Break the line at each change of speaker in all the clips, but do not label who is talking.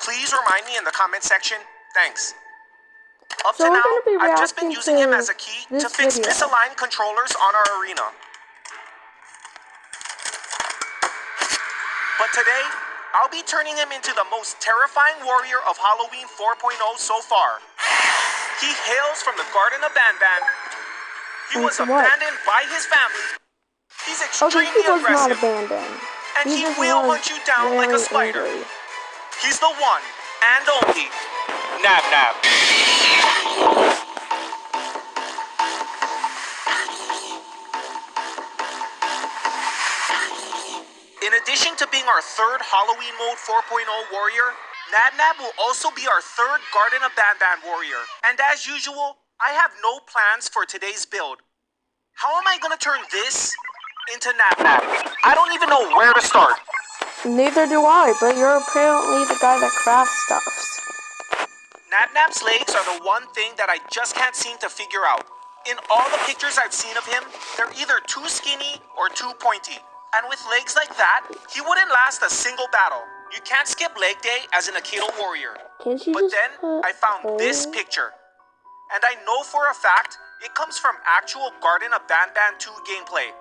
Please remind me in the comment section. Thanks. Up
So
to
we're
now,
gonna be
I've just been
reacting
using him
to
as a key to
this
fix
video.
misaligned controllers on our arena. But today, I'll be turning him into the most terrifying warrior of Halloween 4.0 so far. He hails from the Garden of Banban. He was abandoned by his family. He's extremely
he was not
aggressive.
abandoned.
And he will hunt you down like a spider.
Angry.
He's the one and only Nab Nab. In addition to being our third Halloween Mode 4.0 warrior, Nab Nab will also be our third Garden of Banban warrior. And as usual, I have no plans for today's build. How am I gonna turn this into Nab Nab? I don't even know where to start.
Neither do I, but you're apparently the guy that crafts stuffs.
Nab Nab's legs are the one thing that I just can't seem to figure out. In all the pictures I've seen of him, they're either too skinny or too pointy. And with legs like that, he wouldn't last a single battle. You can't skip leg day as an Akedo warrior. But then I found this picture. And I know for a fact it comes from actual Garden of Banban 2 gameplay.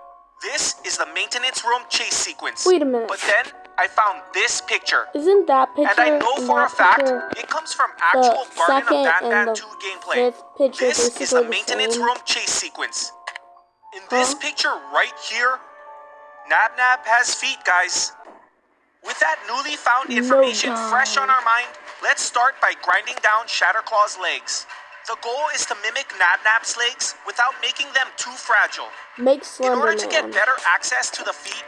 This is the maintenance room chase sequence.
Wait a minute.
But then I found this picture.
Isn't that picture?
And I know for a fact it comes from actual Garden of Banban 2 gameplay. This is the maintenance room chase sequence. In this picture right here, Nab Nab has feet, guys. With that newly found information fresh on our mind, let's start by grinding down Shatterclaw's legs. The goal is to mimic Nab Nab's legs without making them too fragile. In order to get better access to the feet,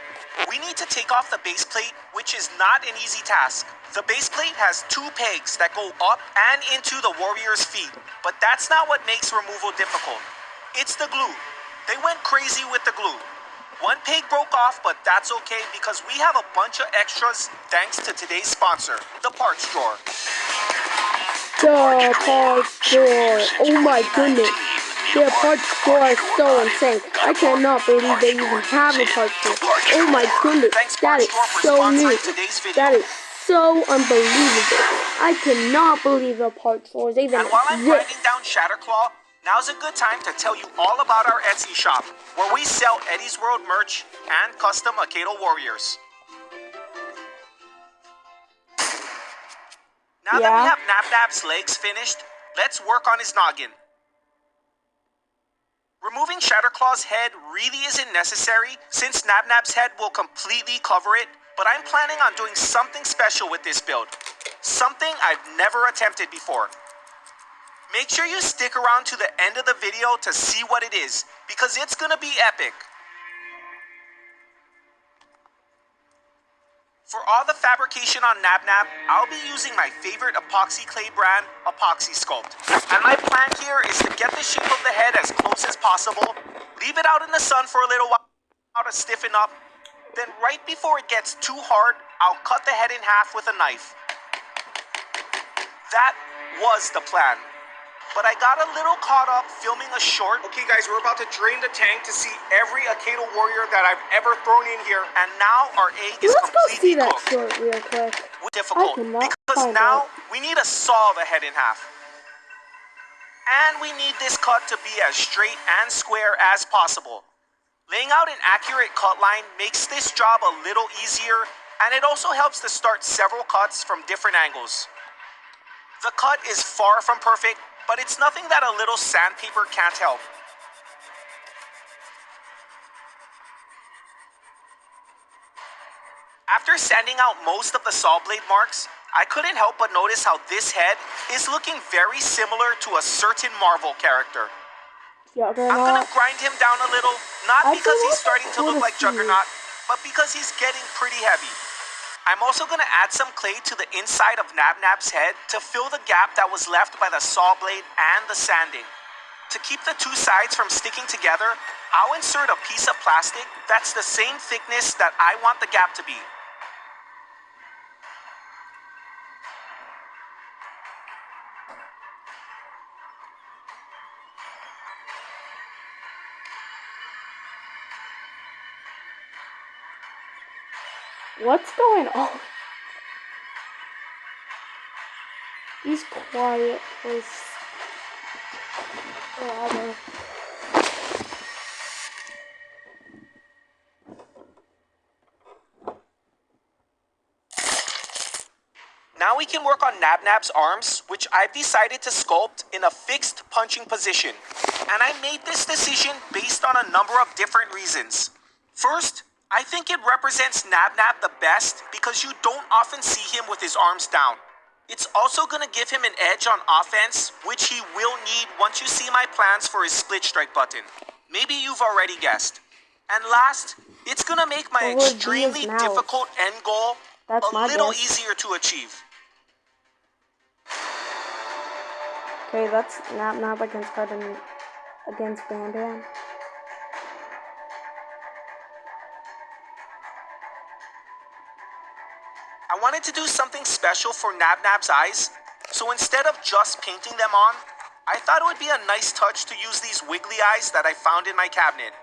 we need to take off the base plate, which is not an easy task. The base plate has two pegs that go up and into the warrior's feet, but that's not what makes removal difficult. It's the glue. They went crazy with the glue. One peg broke off, but that's okay because we have a bunch of extras thanks to today's sponsor, the Parts Drawer.
The Parts Drawer. Oh my goodness. Their Parts Drawer is so insane. I cannot believe they even have a Parts Drawer. Oh my goodness. That is so new. That is so unbelievable. I cannot believe the Parts Drawer is even
And while I'm
exist.
grinding down Shatterclaw, now's a good time to tell you all about our Etsy shop, where we sell Eddie's World merch and custom Akedo warriors. Now that we have Nab Nab's legs finished, let's work on his noggin. Removing Shatterclaw's head really isn't necessary since Nab Nab's head will completely cover it, but I'm planning on doing something special with this build. Something I've never attempted before. Make sure you stick around to the end of the video to see what it is, because it's gonna be epic. For all the fabrication on Nab Nab, I'll be using my favorite epoxy clay brand, Epoxy Sculpt. And my plan here is to get the shape of the head as close as possible, leave it out in the sun for a little while to stiffen up, then right before it gets too hard, I'll cut the head in half with a knife. That was the plan. But I got a little caught up filming a short. Okay guys, we're about to drain the tank to see every Akedo warrior that I've ever thrown in here. And now our egg is completely cooked.
Let's go see that short real quick.
Difficult, because now we need to saw the head in half. And we need this cut to be as straight and square as possible. Laying out an accurate cut line makes this job a little easier, and it also helps to start several cuts from different angles. The cut is far from perfect, but it's nothing that a little sandpaper can't help. After sanding out most of the saw blade marks, I couldn't help but notice how this head is looking very similar to a certain Marvel character. I'm gonna grind him down a little, not because he's starting to look like Juggernaut, but because he's getting pretty heavy. I'm also going to add some clay to the inside of Nab Nab's head to fill the gap that was left by the saw blade and the sanding. To keep the two sides from sticking together, I'll insert a piece of plastic that's the same thickness that I want the gap to be.
What's going on? He's quiet, please. Whatever.
Now we can work on Nab-Nab's arms, which I've decided to sculpt in a fixed punching position. And I made this decision based on a number of different reasons. First, I think it represents Nab-Nab the best because you don't often see him with his arms down. It's also going to give him an edge on offense, which he will need once you see my plans for his split strike button. Maybe you've already guessed. And last, it's going to make my extremely difficult end goal a little easier to achieve.
Okay, that's Nab-Nab against Bam Bam.
I wanted to do something special for Nab-Nab's eyes, so instead of just painting them on, I thought it would be a nice touch to use these wiggly eyes that I found in my cabinet.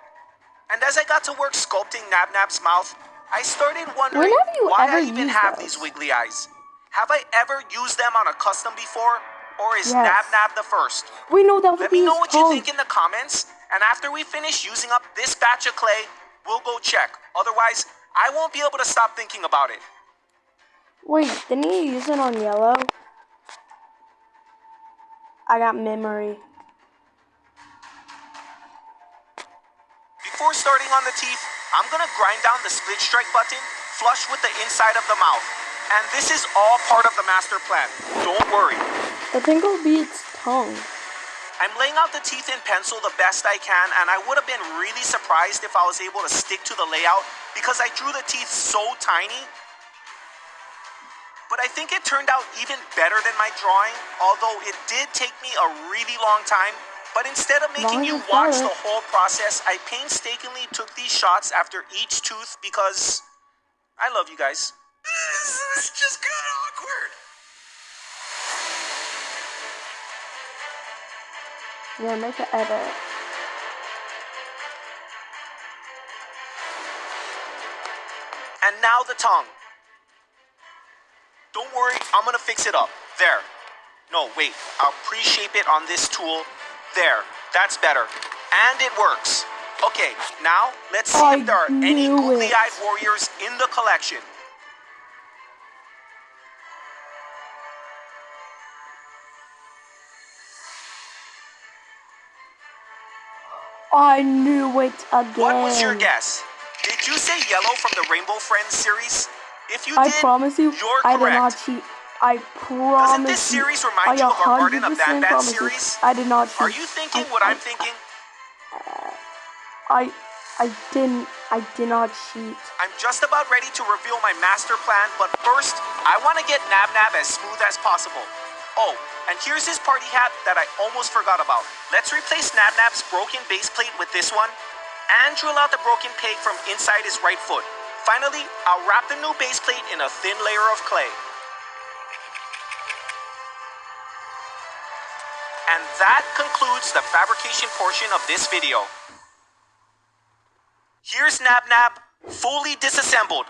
And as I got to work sculpting Nab-Nab's mouth, I started wondering why I even have these wiggly eyes. Have I ever used them on a custom before, or is Nab-Nab the first?
We know that.
Let me know what you think in the comments, and after we finish using up this batch of clay, we'll go check. Otherwise, I won't be able to stop thinking about it.
Wait, didn't you use it on yellow? I got memory.
Before starting on the teeth, I'm gonna grind down the split strike button flush with the inside of the mouth. And this is all part of the master plan. Don't worry.
I think it'll be its tongue.
I'm laying out the teeth in pencil the best I can, and I would have been really surprised if I was able to stick to the layout because I drew the teeth so tiny. But I think it turned out even better than my drawing, although it did take me a really long time. But instead of making you watch the whole process, I painstakingly took these shots after each tooth because I love you guys. This just got awkward.
Yeah, make an edit.
And now the tongue. Don't worry, I'm gonna fix it up. There. No, wait. I'll pre-shape it on this tool. There. That's better. And it works. Okay, now let's see if there are any googly-eyed warriors in the collection.
I knew it again.
What was your guess? Did you say yellow from the Rainbow Friends series? If you
I
did,
promise you,
you're
I
correct.
did not cheat. I promise.
Doesn't this series remind you of our Garden of Banban series?
I did not cheat.
Are you thinking what I'm thinking?
I did not cheat.
I'm just about ready to reveal my master plan, but first, I want to get Nab-Nab as smooth as possible. Oh, and here's his party hat that I almost forgot about. Let's replace Nab-Nab's broken base plate with this one, and drill out the broken peg from inside his right foot. Finally, I'll wrap the new base plate in a thin layer of clay. And that concludes the fabrication portion of this video. Here's Nab-Nab, fully disassembled.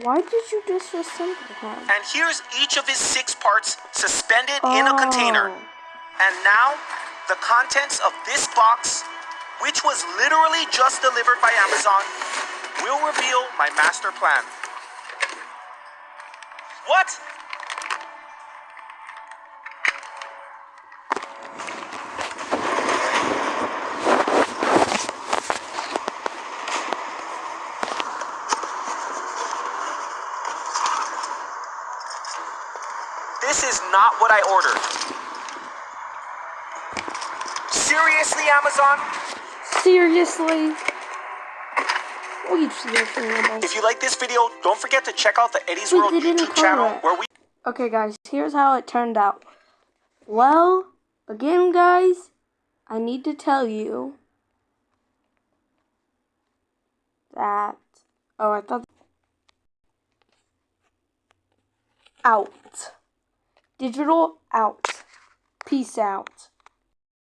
Why did you disassemble him?
And here's each of his 6 parts suspended in a container. And now, the contents of this box, which was literally just delivered by Amazon, will reveal my master plan. What? This is not what I ordered. Seriously, Amazon?
Seriously?
If you like this video, don't forget to check out the Eddie's World YouTube channel where we...
Okay guys, here's how it turned out. Well, again guys, I need to tell you that... Oh, I thought... Out. Digital out. Peace out.